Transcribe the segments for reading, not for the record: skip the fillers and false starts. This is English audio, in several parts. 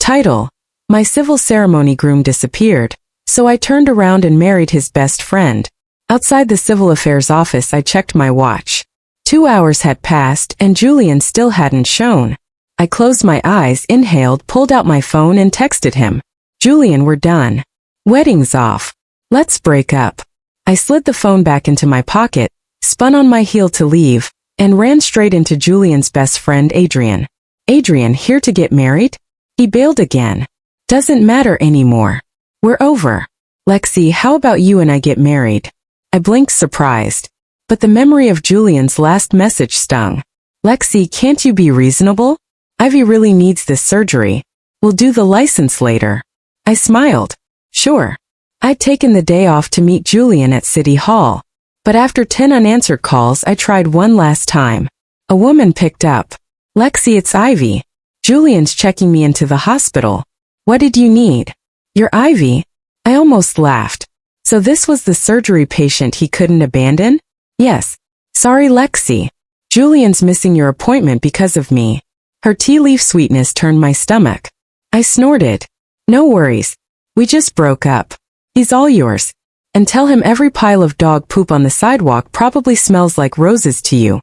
Title: My civil ceremony groom disappeared, so I turned around and married his best friend. Outside the civil affairs office I checked my watch. 2 hours had passed and Julian still hadn't shown. I closed my eyes, inhaled, pulled out my phone and texted him. Julian, we're done. Wedding's off. Let's break up. I slid the phone back into my pocket, spun on my heel to leave, and ran straight into Julian's best friend Adrian. Adrian, here to get married? He bailed again. Doesn't matter anymore. We're over. Lexi, how about you and I get married? I blinked surprised. But the memory of Julian's last message stung. Lexi, can't you be reasonable? Ivy really needs this surgery. We'll do the license later. I smiled. Sure. I'd taken the day off to meet Julian at City Hall. But after 10 unanswered calls I tried one last time. A woman picked up. Lexi, it's Ivy. Julian's checking me into the hospital. What did you need? You're Ivy? I almost laughed. So this was the surgery patient he couldn't abandon? Yes. Sorry, Lexi. Julian's missing your appointment because of me. Her tea leaf sweetness turned my stomach. I snorted. No worries. We just broke up. He's all yours. And tell him every pile of dog poop on the sidewalk probably smells like roses to you.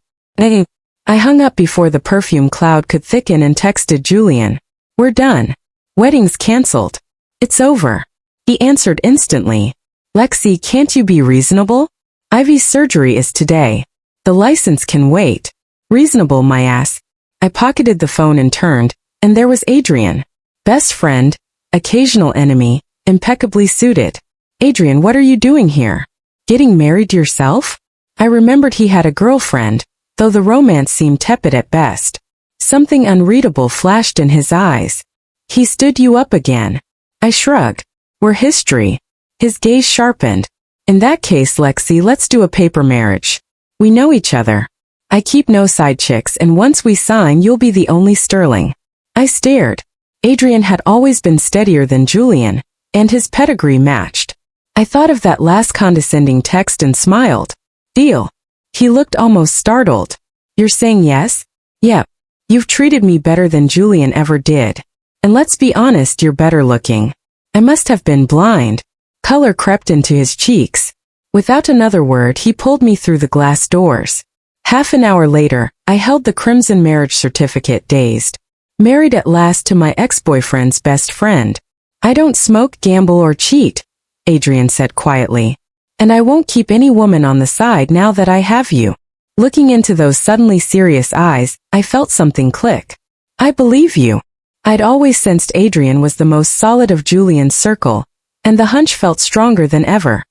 I hung up before the perfume cloud could thicken and texted Julian. We're done. Wedding's canceled. It's over. He answered instantly. Lexi, can't you be reasonable? Ivy's surgery is today. The license can wait. Reasonable, my ass. I pocketed the phone and turned, and there was Adrian. Best friend, occasional enemy, impeccably suited. Adrian, what are you doing here? Getting married yourself? I remembered he had a girlfriend, though the romance seemed tepid at best. Something unreadable flashed in his eyes. He stood you up again. I shrugged. We're history. His gaze sharpened. In that case, Lexi, let's do a paper marriage. We know each other. I keep no side chicks, and once we sign you'll be the only sterling. I stared. Adrian had always been steadier than Julian, and his pedigree matched. I thought of that last condescending text and smiled. Deal. He looked almost startled. You're saying yes? Yep. You've treated me better than Julian ever did. And let's be honest, you're better looking. I must have been blind. Color crept into his cheeks. Without another word, he pulled me through the glass doors. Half an hour later, I held the crimson marriage certificate, dazed. Married at last to my ex-boyfriend's best friend. I don't smoke, gamble, or cheat, Adrian said quietly. And I won't keep any woman on the side now that I have you. Looking into those suddenly serious eyes, I felt something click. I believe you. I'd always sensed Adrian was the most solid of Julian's circle, and the hunch felt stronger than ever.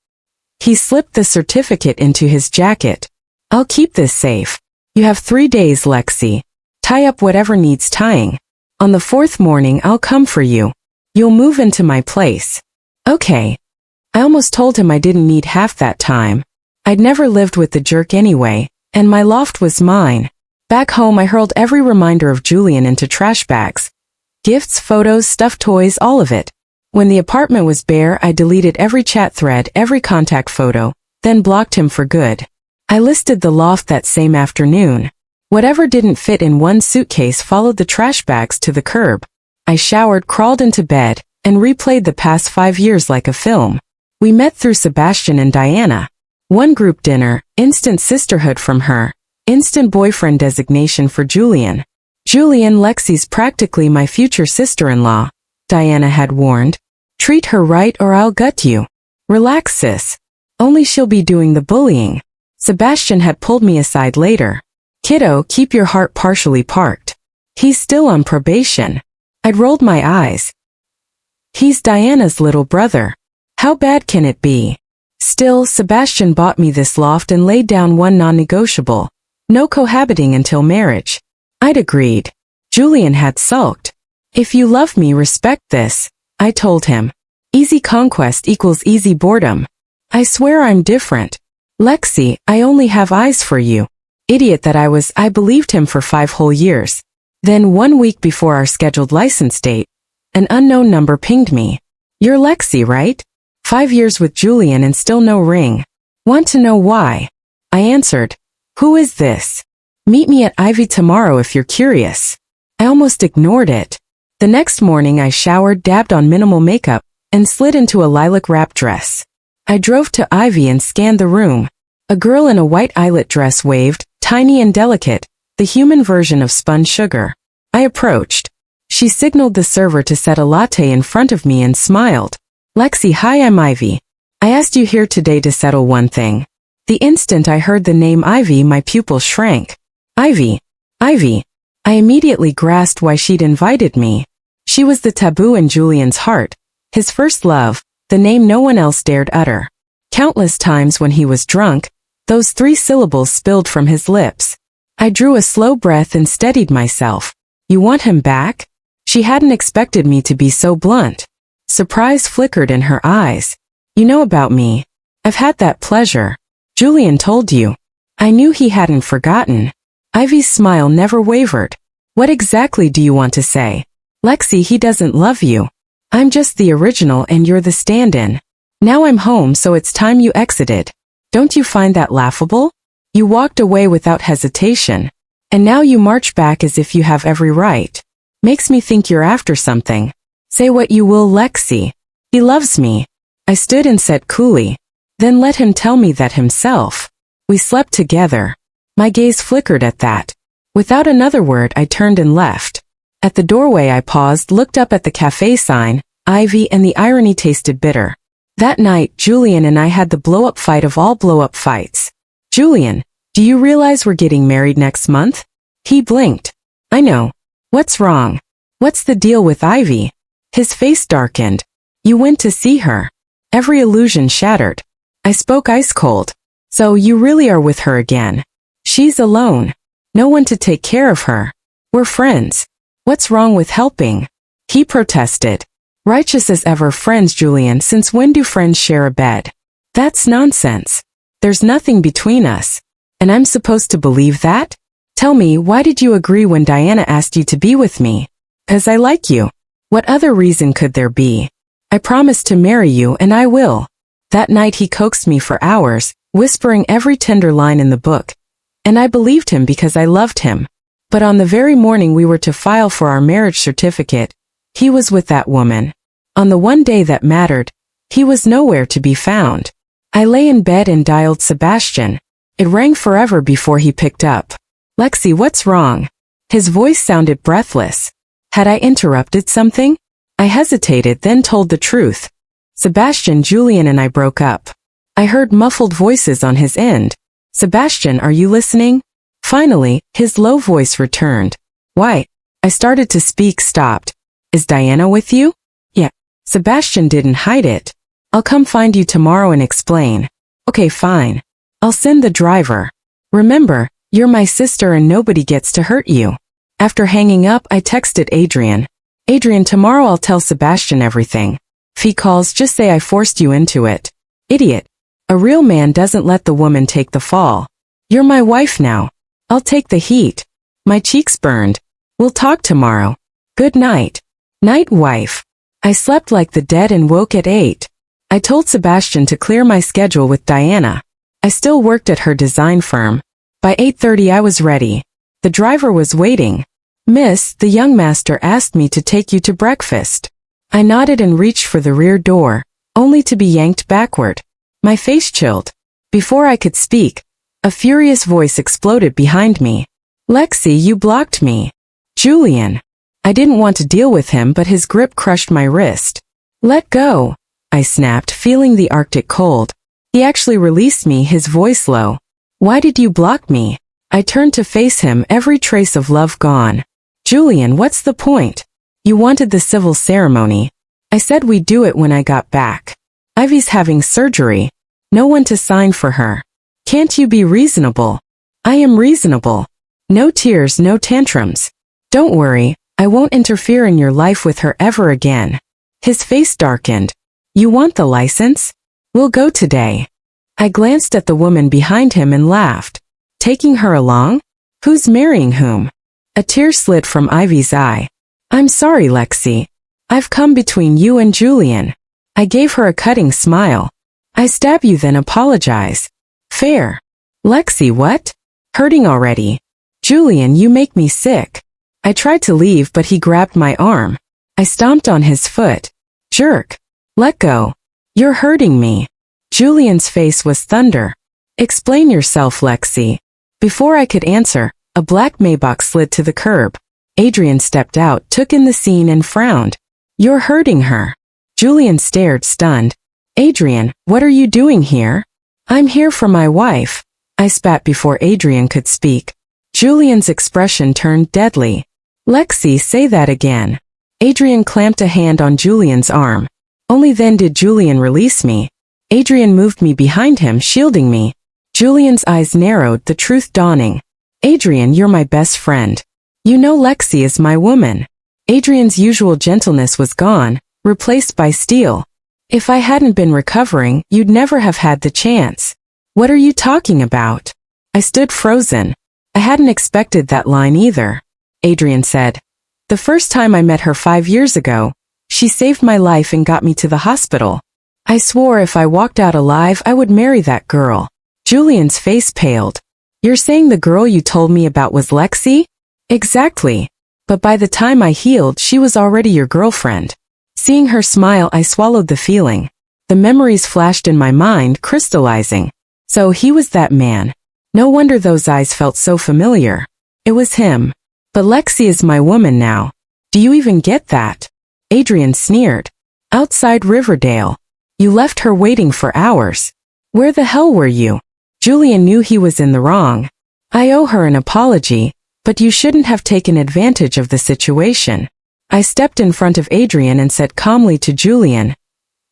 He slipped the certificate into his jacket. I'll keep this safe. You have 3 days, Lexi. Tie up whatever needs tying. On the 4th morning I'll come for you. You'll move into my place. Okay. I almost told him I didn't need half that time. I'd never lived with the jerk anyway, and my loft was mine. Back home I hurled every reminder of Julian into trash bags. Gifts, photos, stuffed toys, all of it. When the apartment was bare, I deleted every chat thread, every contact photo, then blocked him for good. I listed the loft that same afternoon. Whatever didn't fit in one suitcase followed the trash bags to the curb. I showered, crawled into bed, and replayed the past 5 years like a film. We met through Sebastian and Diana. One group dinner, instant sisterhood from her, instant boyfriend designation for Julian. Julian, Lexi's practically my future sister-in-law, Diana had warned. Treat her right or I'll gut you. Relax, sis. Only she'll be doing the bullying. Sebastian had pulled me aside later. Kiddo, keep your heart partially parked. He's still on probation. I'd rolled my eyes. He's Diana's little brother. How bad can it be? Still, Sebastian bought me this loft and laid down one non-negotiable. No cohabiting until marriage. I'd agreed. Julian had sulked. If you love me, respect this, I told him. Easy conquest equals easy boredom. I swear I'm different. Lexi, I only have eyes for you. Idiot that I was, I believed him for 5 whole years. Then 1 week before our scheduled license date, an unknown number pinged me. You're Lexi, right? 5 years with Julian and still no ring. Want to know why? I answered. Who is this? Meet me at Ivy tomorrow if you're curious. I almost ignored it. The next morning I showered, dabbed on minimal makeup, and slid into a lilac wrap dress. I drove to Ivy and scanned the room. A girl in a white eyelet dress waved, tiny and delicate, the human version of spun sugar. I approached. She signaled the server to set a latte in front of me and smiled. Lexi, hi, I'm Ivy. I asked you here today to settle one thing. The instant I heard the name Ivy, my pupils shrank. Ivy. Ivy. I immediately grasped why she'd invited me. She was the taboo in Julian's heart, his first love, the name no one else dared utter. Countless times when he was drunk, those 3 syllables spilled from his lips. I drew a slow breath and steadied myself. You want him back? She hadn't expected me to be so blunt. Surprise flickered in her eyes. You know about me. I've had that pleasure. Julian told you. I knew he hadn't forgotten. Ivy's smile never wavered. What exactly do you want to say? Lexi, he doesn't love you. I'm just the original and you're the stand-in. Now I'm home, so it's time you exited. Don't you find that laughable? You walked away without hesitation. And now you march back as if you have every right. Makes me think you're after something. Say what you will, Lexi. He loves me. I stood and said coolly. Then let him tell me that himself. We slept together. My gaze flickered at that. Without another word, I turned and left. At the doorway I paused, looked up at the cafe sign, Ivy, and the irony tasted bitter. That night, Julian and I had the blow-up fight of all blow-up fights. Julian, do you realize we're getting married next month? He blinked. I know. What's wrong? What's the deal with Ivy? His face darkened. You went to see her. Every illusion shattered. I spoke ice cold. So you really are with her again. She's alone. No one to take care of her. We're friends. What's wrong with helping? He protested. Righteous as ever, friends, Julian. Since when do friends share a bed? That's nonsense. There's nothing between us. And I'm supposed to believe that? Tell me, why did you agree when Diana asked you to be with me? 'Cause I like you. What other reason could there be? I promised to marry you, and I will. That night he coaxed me for hours, whispering every tender line in the book. And I believed him because I loved him. But on the very morning we were to file for our marriage certificate, he was with that woman. On the one day that mattered, he was nowhere to be found. I lay in bed and dialed Sebastian. It rang forever before he picked up. Lexi, what's wrong? His voice sounded breathless. Had I interrupted something? I hesitated, then told the truth. Sebastian, Julian and I broke up. I heard muffled voices on his end. Sebastian, are you listening? Finally, his low voice returned. Why? I started to speak, stopped. Is Diana with you? Yeah. Sebastian didn't hide it. I'll come find you tomorrow and explain. Okay, fine. I'll send the driver. Remember, you're my sister and nobody gets to hurt you. After hanging up, I texted Adrian. Adrian, tomorrow I'll tell Sebastian everything. If he calls, just say I forced you into it. Idiot. A real man doesn't let the woman take the fall. You're my wife now. I'll take the heat. My cheeks burned. We'll talk tomorrow. Good night. Night, wife. I slept like the dead and woke at 8. I told Sebastian to clear my schedule with Diana. I still worked at her design firm. By 8:30 I was ready. The driver was waiting. Miss, the young master asked me to take you to breakfast. I nodded and reached for the rear door, only to be yanked backward. My face chilled. Before I could speak, a furious voice exploded behind me. Lexi, you blocked me. Julian. I didn't want to deal with him, but his grip crushed my wrist. Let go, I snapped, feeling the Arctic cold. He actually released me, his voice low. Why did you block me? I turned to face him, every trace of love gone. Julian, what's the point? You wanted the civil ceremony. I said we'd do it when I got back. Ivy's having surgery. No one to sign for her. Can't you be reasonable? I am reasonable. No tears, no tantrums. Don't worry, I won't interfere in your life with her ever again. His face darkened. You want the license? We'll go today. I glanced at the woman behind him and laughed. Taking her along? Who's marrying whom? A tear slid from Ivy's eye. I'm sorry, Lexi. I've come between you and Julian. I gave her a cutting smile. I stab you then apologize. Fair. Lexi, what? Hurting already. Julian, you make me sick. I tried to leave, but he grabbed my arm. I stomped on his foot. Jerk. Let go. You're hurting me. Julian's face was thunder. Explain yourself, Lexi. Before I could answer, a black Maybach slid to the curb. Adrian stepped out, took in the scene and frowned. You're hurting her. Julian stared, stunned. Adrian, what are you doing here? I'm here for my wife. I spat before Adrian could speak. Julian's expression turned deadly. Lexi, say that again. Adrian clamped a hand on Julian's arm. Only then did Julian release me. Adrian moved me behind him, shielding me. Julian's eyes narrowed, the truth dawning. Adrian, you're my best friend. You know Lexi is my woman. Adrian's usual gentleness was gone, replaced by steel. If I hadn't been recovering, you'd never have had the chance. What are you talking about? I stood frozen. I hadn't expected that line either. Adrian said. The first time I met her 5 years ago, she saved my life and got me to the hospital. I swore if I walked out alive I would marry that girl. Julian's face paled. You're saying the girl you told me about was Lexi? Exactly. But by the time I healed, she was already your girlfriend. Seeing her smile, I swallowed the feeling. The memories flashed in my mind, crystallizing. So he was that man. No wonder those eyes felt so familiar. It was him. But Lexi is my woman now. Do you even get that? Adrian sneered. Outside Riverdale. You left her waiting for hours. Where the hell were you? Julian knew he was in the wrong. I owe her an apology, but you shouldn't have taken advantage of the situation. I stepped in front of Adrian and said calmly to Julian.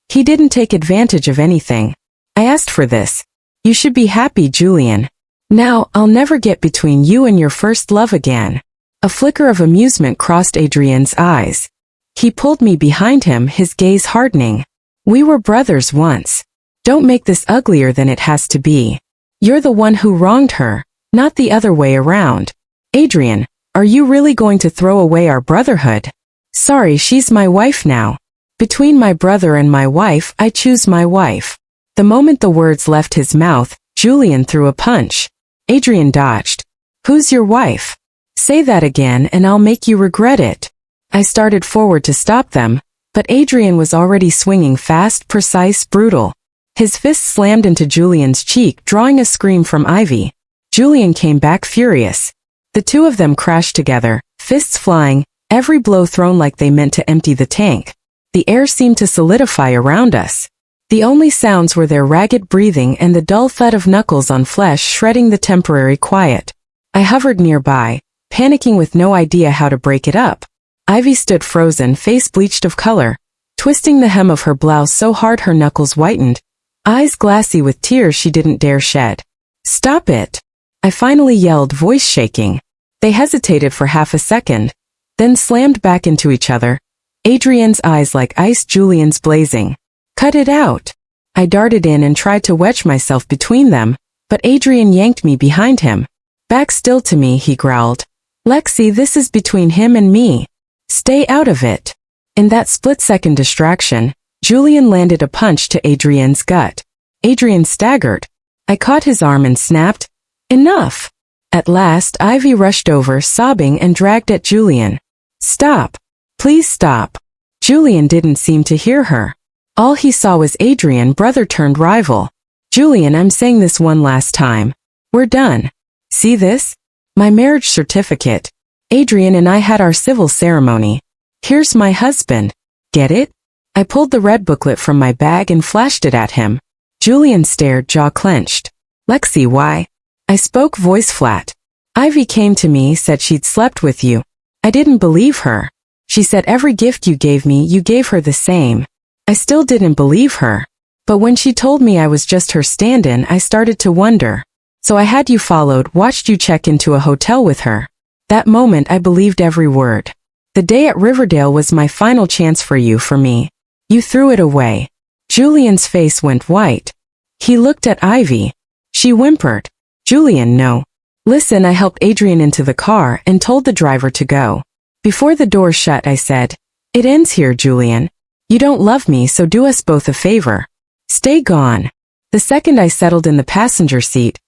He didn't take advantage of anything. I asked for this. You should be happy, Julian. Now, I'll never get between you and your first love again. A flicker of amusement crossed Adrian's eyes. He pulled me behind him, his gaze hardening. We were brothers once. Don't make this uglier than it has to be. You're the one who wronged her, not the other way around. Adrian, are you really going to throw away our brotherhood? Sorry, she's my wife now. Between my brother and my wife, I choose my wife. The moment the words left his mouth, Julian threw a punch. Adrian dodged. Who's your wife? Say that again and I'll make you regret it. I started forward to stop them, but Adrian was already swinging fast, precise, brutal. His fist slammed into Julian's cheek, drawing a scream from Ivy. Julian came back furious. The two of them crashed together, fists flying, every blow thrown like they meant to empty the tank. The air seemed to solidify around us. The only sounds were their ragged breathing and the dull thud of knuckles on flesh shredding the temporary quiet. I hovered nearby, panicking with no idea how to break it up. Ivy stood frozen, face bleached of color, twisting the hem of her blouse so hard her knuckles whitened, eyes glassy with tears she didn't dare shed. Stop it! I finally yelled, voice shaking. They hesitated for half a second, then slammed back into each other. Adrian's eyes like ice, Julian's blazing. Cut it out! I darted in and tried to wedge myself between them, but Adrian yanked me behind him. Back still to me, he growled. Lexi, this is between him and me. Stay out of it. In that split-second distraction, Julian landed a punch to Adrian's gut. Adrian staggered. I caught his arm and snapped, Enough! At last, Ivy rushed over, sobbing, and dragged at Julian. Stop! Please stop! Julian didn't seem to hear her. All he saw was Adrian, brother turned rival. Julian, I'm saying this one last time. We're done. See this? My marriage certificate. Adrian and I had our civil ceremony. Here's my husband. Get it? I pulled the red booklet from my bag and flashed it at him. Julian stared, jaw clenched. Lexi, why? I spoke, voice flat. Ivy came to me, said she'd slept with you. I didn't believe her. She said every gift you gave me, you gave her the same. I still didn't believe her. But when she told me I was just her stand-in, I started to wonder. So I had you followed, watched you check into a hotel with her. That moment I believed every word. The day at Riverdale was my final chance for you, for me. You threw it away. Julian's face went white. He looked at Ivy. She whimpered. Julian, no. Listen, I helped Adrian into the car and told the driver to go. Before the door shut, I said, It ends here, Julian. You don't love me, so do us both a favor. Stay gone. The second I settled in the passenger seat,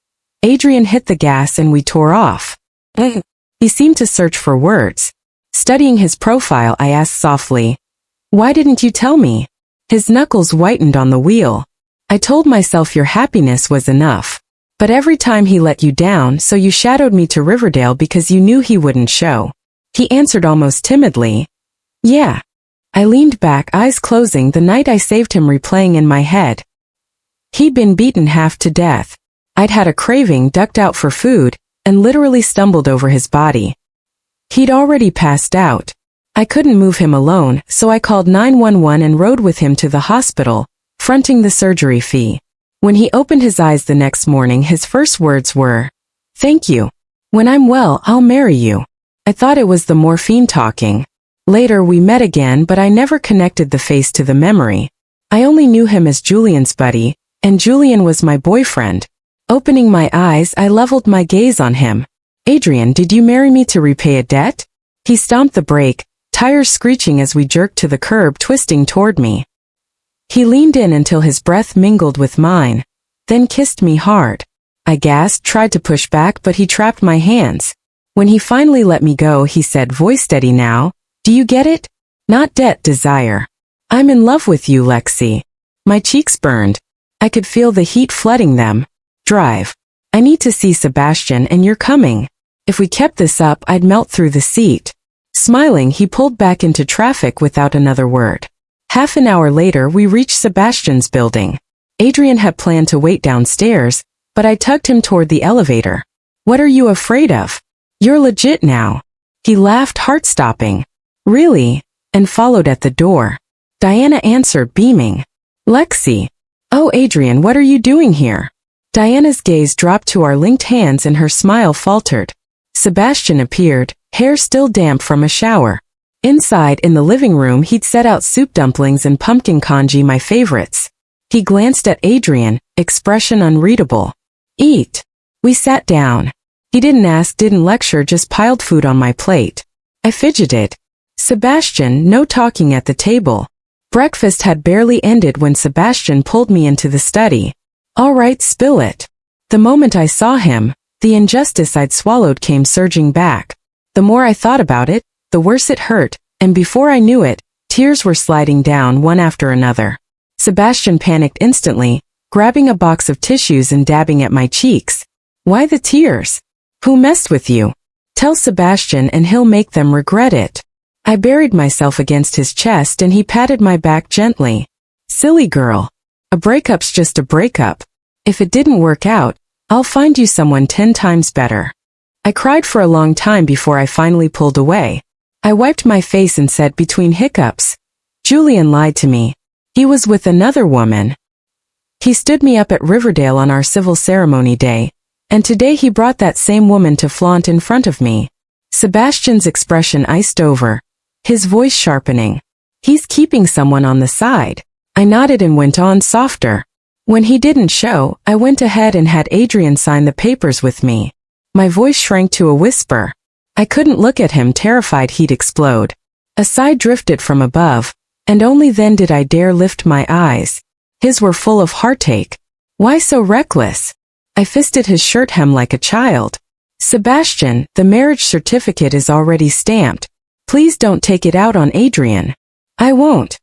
Adrian hit the gas and we tore off. He seemed to search for words. Studying his profile, I asked softly, "Why didn't you tell me?" His knuckles whitened on the wheel. "I told myself your happiness was enough. But every time he let you down, so you shadowed me to Riverdale because you knew he wouldn't show." He answered almost timidly, "Yeah." I leaned back, eyes closing, the night I saved him replaying in my head. He'd been beaten half to death. I'd had a craving, ducked out for food, and literally stumbled over his body. He'd already passed out. I couldn't move him alone, so I called 911 and rode with him to the hospital, fronting the surgery fee. When he opened his eyes the next morning, his first words were, "Thank you. When I'm well, I'll marry you." I thought it was the morphine talking. Later we met again, but I never connected the face to the memory. I only knew him as Julian's buddy, and Julian was my boyfriend. Opening my eyes, I leveled my gaze on him. "Adrian, did you marry me to repay a debt?" He stomped the brake, tires screeching as we jerked to the curb, twisting toward me. He leaned in until his breath mingled with mine, then kissed me hard. I gasped, tried to push back, but he trapped my hands. When he finally let me go, he said, voice steady now, "Do you get it? Not debt, desire. I'm in love with you, Lexi." My cheeks burned. I could feel the heat flooding them. "Drive. I need to see Sebastian, and you're coming." If we kept this up, I'd melt through the seat. Smiling, he pulled back into traffic without another word. Half an hour later, we reached Sebastian's building. Adrian had planned to wait downstairs, but I tugged him toward the elevator. "What are you afraid of? You're legit now." He laughed, heart-stopping. "Really?" and followed at the door. Diana answered, beaming. "Lexi." "Oh, Adrian, what are you doing here?" Diana's gaze dropped to our linked hands and her smile faltered. Sebastian appeared, hair still damp from a shower. Inside, in the living room, he'd set out soup dumplings and pumpkin congee, my favorites. He glanced at Adrian, expression unreadable. "Eat." We sat down. He didn't ask, didn't lecture, just piled food on my plate. I fidgeted. "Sebastian, no talking at the table." Breakfast had barely ended when Sebastian pulled me into the study. "All right, spill it." The moment I saw him, the injustice I'd swallowed came surging back. The more I thought about it, the worse it hurt, and before I knew it, tears were sliding down one after another. Sebastian panicked instantly, grabbing a box of tissues and dabbing at my cheeks. "Why the tears? Who messed with you? Tell Sebastian and he'll make them regret it." I buried myself against his chest and he patted my back gently. "Silly girl. A breakup's just a breakup. If it didn't work out, I'll find you someone 10 times better." I cried for a long time before I finally pulled away. I wiped my face and said between hiccups, "Julian lied to me. He was with another woman. He stood me up at Riverdale on our civil ceremony day, and today he brought that same woman to flaunt in front of me." Sebastian's expression iced over, his voice sharpening. "He's keeping someone on the side." I nodded and went on softer. "When he didn't show, I went ahead and had Adrian sign the papers with me." My voice shrank to a whisper. I couldn't look at him, terrified he'd explode. A sigh drifted from above, and only then did I dare lift my eyes. His were full of heartache. "Why so reckless?" I fisted his shirt hem like a child. "Sebastian, the marriage certificate is already stamped. Please don't take it out on Adrian." "I won't.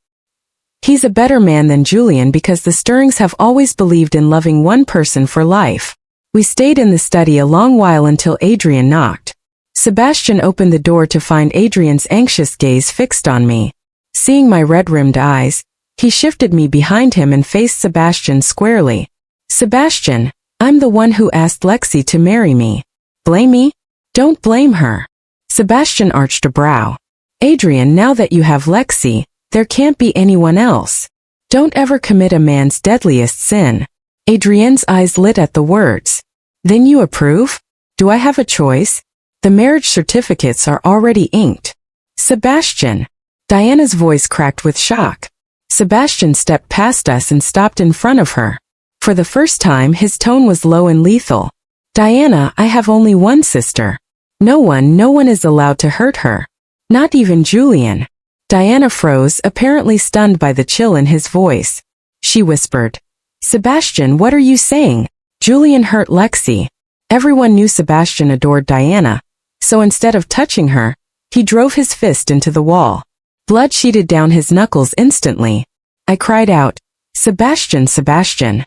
He's a better man than Julian because the Stirrings have always believed in loving one person for life." We stayed in the study a long while until Adrian knocked. Sebastian opened the door to find Adrian's anxious gaze fixed on me. Seeing my red-rimmed eyes, he shifted me behind him and faced Sebastian squarely. "Sebastian, I'm the one who asked Lexi to marry me. Blame me? Don't blame her." Sebastian arched a brow. "Adrian, now that you have Lexi, there can't be anyone else. Don't ever commit a man's deadliest sin." Adrian's eyes lit at the words. "Then you approve? Do I have a choice? The marriage certificates are already inked." "Sebastian." Diana's voice cracked with shock. Sebastian stepped past us and stopped in front of her. For the first time, his tone was low and lethal. "Diana, I have only one sister. No one is allowed to hurt her. Not even Julian." Diana froze, apparently stunned by the chill in his voice. She whispered, "Sebastian, what are you saying? Julian hurt Lexi." Everyone knew Sebastian adored Diana, so instead of touching her, He drove his fist into the wall. Blood sheeted down his knuckles instantly. I cried out, "Sebastian, Sebastian!"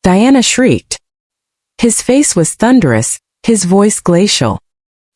Diana shrieked. His face was thunderous, his voice glacial.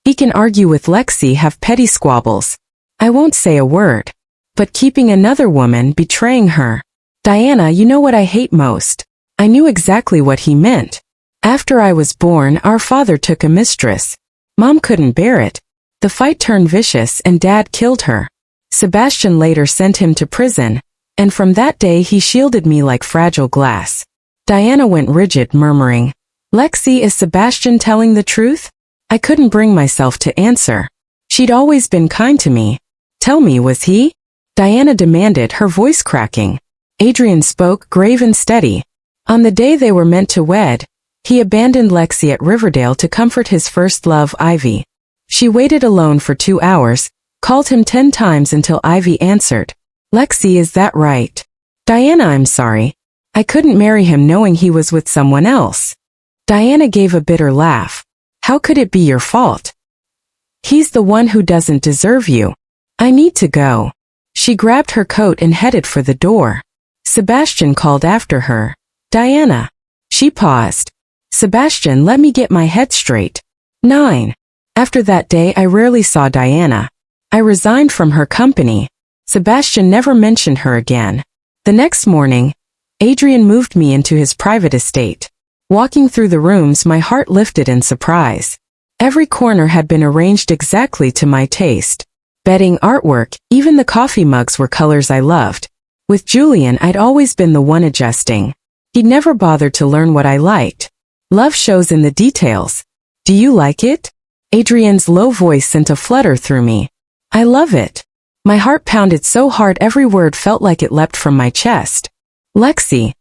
He can argue with Lexi, have petty squabbles. I won't say a word. But keeping another woman, betraying her. Diana, you know what I hate most? I knew exactly what he meant. After I was born, our father took a mistress. Mom couldn't bear it. The fight turned vicious and Dad killed her. Sebastian later sent him to prison, and from that day he shielded me like fragile glass. Diana went rigid, murmuring, "Lexi, is Sebastian telling the truth?" I couldn't bring myself to answer. She'd always been kind to me. Tell me, was he? Diana demanded, her voice cracking. Adrian spoke, grave and steady. On the day they were meant to wed, he abandoned Lexi at Riverdale to comfort his first love, Ivy. She waited alone for 2 hours, called him 10 times until Ivy answered. "Lexi, is that right?" "Diana, I'm sorry. I couldn't marry him knowing he was with someone else." Diana gave a bitter laugh. "How could it be your fault? He's the one who doesn't deserve you. I need to go." She grabbed her coat and headed for the door. Sebastian called after her. "Diana." She paused. "Sebastian, let me get my head straight." 9. After that day I rarely saw Diana. I resigned from her company. Sebastian never mentioned her again. The next morning, Adrian moved me into his private estate. Walking through the rooms, my heart lifted in surprise. Every corner had been arranged exactly to my taste. Bedding, artwork, even the coffee mugs were colors I loved. With Julian, I'd always been the one adjusting. He'd never bothered to learn what I liked. Love shows in the details. "Do you like it?" Adrian's low voice sent a flutter through me. "I love it." My heart pounded so hard every word felt like it leapt from my chest. "Lexi,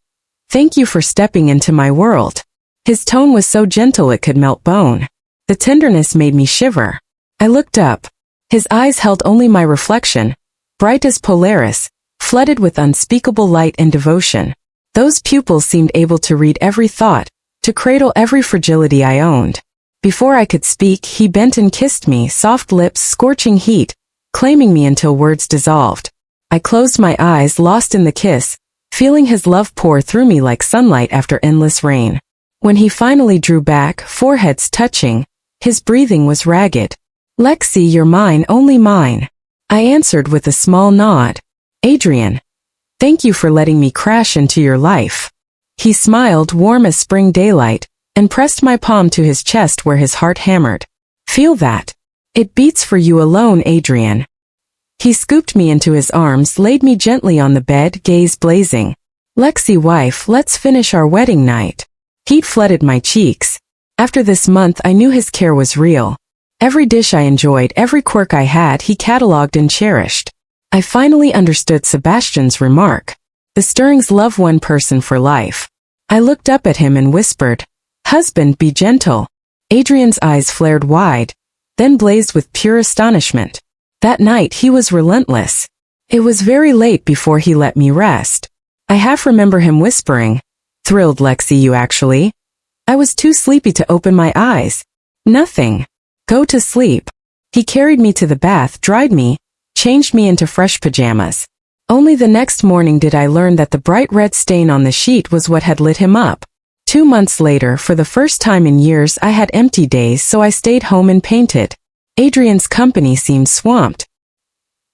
thank you for stepping into my world." His tone was so gentle it could melt bone. The tenderness made me shiver. I looked up. His eyes held only my reflection, bright as Polaris, flooded with unspeakable light and devotion. Those pupils seemed able to read every thought, to cradle every fragility I owned. Before I could speak, he bent and kissed me, soft lips, scorching heat, claiming me until words dissolved. I closed my eyes, lost in the kiss, feeling his love pour through me like sunlight after endless rain. When he finally drew back, foreheads touching, his breathing was ragged. "Lexi, you're mine, only mine." I answered with a small nod. "Adrian, thank you for letting me crash into your life." He smiled, warm as spring daylight, and pressed my palm to his chest where his heart hammered. "Feel that? It beats for you alone, Adrian." He scooped me into his arms, laid me gently on the bed, gaze blazing. "Lexi, wife, let's finish our wedding night." Heat flooded my cheeks. After this month I knew his care was real. Every dish I enjoyed, every quirk I had, he catalogued and cherished. I finally understood Sebastian's remark. The Stirrings love one person for life. I looked up at him and whispered, "Husband, be gentle." Adrian's eyes flared wide, then blazed with pure astonishment. That night he was relentless. It was very late before he let me rest. I half remember him whispering, "Thrilled, Lexi, you actually?" I was too sleepy to open my eyes. "Nothing. Go to sleep." He carried me to the bath, dried me, changed me into fresh pajamas. Only the next morning did I learn that the bright red stain on the sheet was what had lit him up. 2 months later, for the first time in years, I had empty days, so I stayed home and painted. Adrian's company seemed swamped.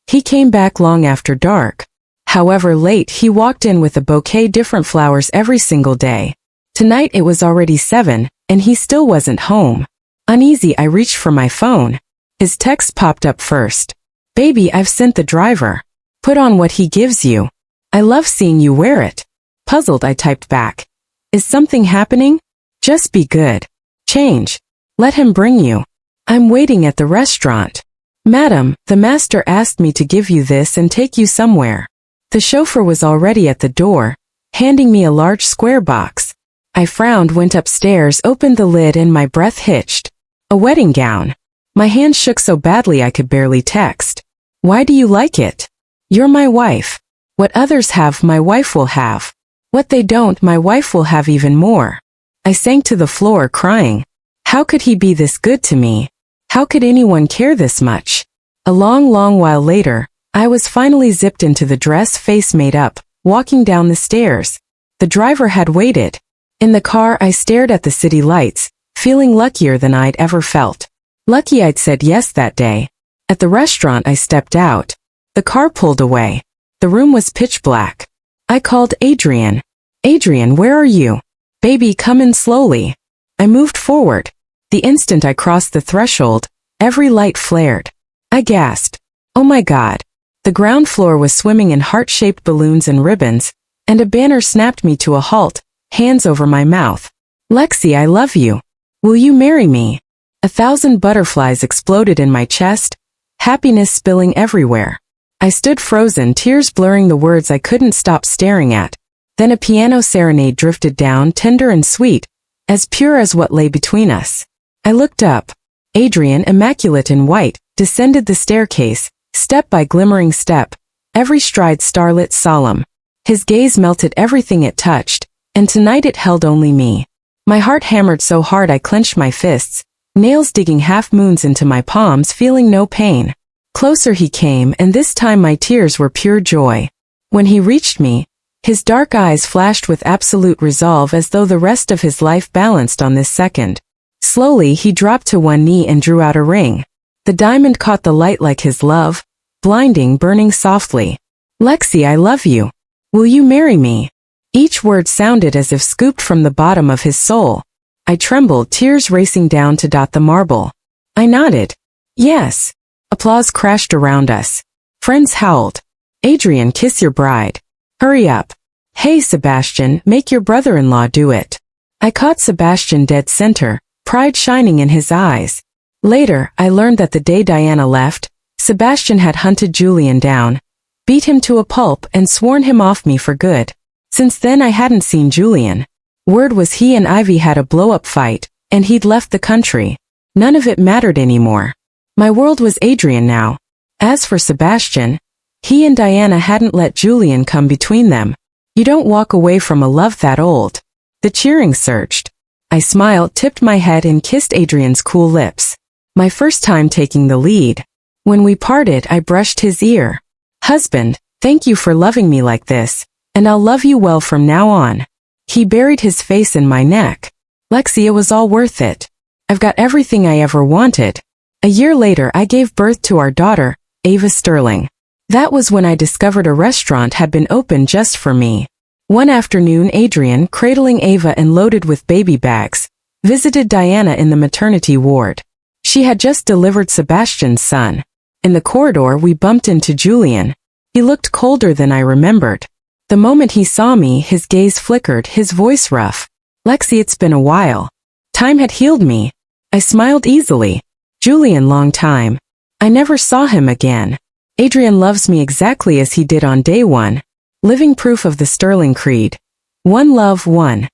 He came back long after dark. However late, he walked in with a bouquet, different flowers every single day. Tonight it was already 7, and he still wasn't home. Uneasy, I reached for my phone. His text popped up first. "Baby, I've sent the driver. Put on what he gives you. I love seeing you wear it." Puzzled, I typed back, "Is something happening? Just be good. Change. Let him bring you. I'm waiting at the restaurant." "Madam, the master asked me to give you this and take you somewhere." The chauffeur was already at the door, handing me a large square box. I frowned, went upstairs, opened the lid, and my breath hitched. A wedding gown. My hand shook so badly I could barely text. "Why do you like it? You're my wife. What others have, my wife will have. What they don't, my wife will have even more." I sank to the floor, crying. How could he be this good to me? How could anyone care this much? A long, long while later, I was finally zipped into the dress, face made up, walking down the stairs. The driver had waited. In the car, I stared at the city lights, feeling luckier than I'd ever felt. Lucky I'd said yes that day. At the restaurant, I stepped out. The car pulled away. The room was pitch black. I called Adrian. Adrian, where are you? Baby, come in slowly. I moved forward. The instant I crossed the threshold, every light flared. I gasped. Oh my God. The ground floor was swimming in heart-shaped balloons and ribbons, and a banner snapped me to a halt, hands over my mouth. Lexi, I love you. Will you marry me? 1,000 butterflies exploded in my chest, happiness spilling everywhere. I stood frozen, tears blurring the words I couldn't stop staring at. Then a piano serenade drifted down, tender and sweet, as pure as what lay between us. I looked up. Adrian, immaculate in white, descended the staircase, step by glimmering step, every stride starlit solemn. His gaze melted everything it touched, and tonight it held only me. My heart hammered so hard I clenched my fists, nails digging half moons into my palms, feeling no pain. Closer he came, and this time my tears were pure joy. When he reached me, his dark eyes flashed with absolute resolve, as though the rest of his life balanced on this second. Slowly he dropped to one knee and drew out a ring. The diamond caught the light like his love, blinding, burning softly. Lexi, I love you. Will you marry me? Each word sounded as if scooped from the bottom of his soul. I trembled, tears racing down to dot the marble. I nodded. Yes. Applause crashed around us. Friends howled. Adrian, kiss your bride. Hurry up. Hey Sebastian, make your brother-in-law do it. I caught Sebastian dead center, pride shining in his eyes. Later, I learned that the day Diana left, Sebastian had hunted Julian down, beat him to a pulp and sworn him off me for good. Since then I hadn't seen Julian. Word was he and Ivy had a blow-up fight, and he'd left the country. None of it mattered anymore. My world was Adrian now. As for Sebastian, he and Diana hadn't let Julian come between them. You don't walk away from a love that old. The cheering surged. I smiled, tipped my head and kissed Adrian's cool lips. My first time taking the lead. When we parted, I brushed his ear. Husband, thank you for loving me like this, and I'll love you well from now on. He buried his face in my neck. Lexi, it was all worth it. I've got everything I ever wanted. A year later, I gave birth to our daughter, Ava Sterling. That was when I discovered a restaurant had been opened just for me. One afternoon, Adrian, cradling Ava and loaded with baby bags, visited Diana in the maternity ward. She had just delivered Sebastian's son. In the corridor, we bumped into Julian. He looked colder than I remembered. The moment he saw me, his gaze flickered, his voice rough. Lexi, it's been a while. Time had healed me. I smiled easily. Julian, long time. I never saw him again. Adrian loves me exactly as he did on day one. Living proof of the Sterling creed. One love, one.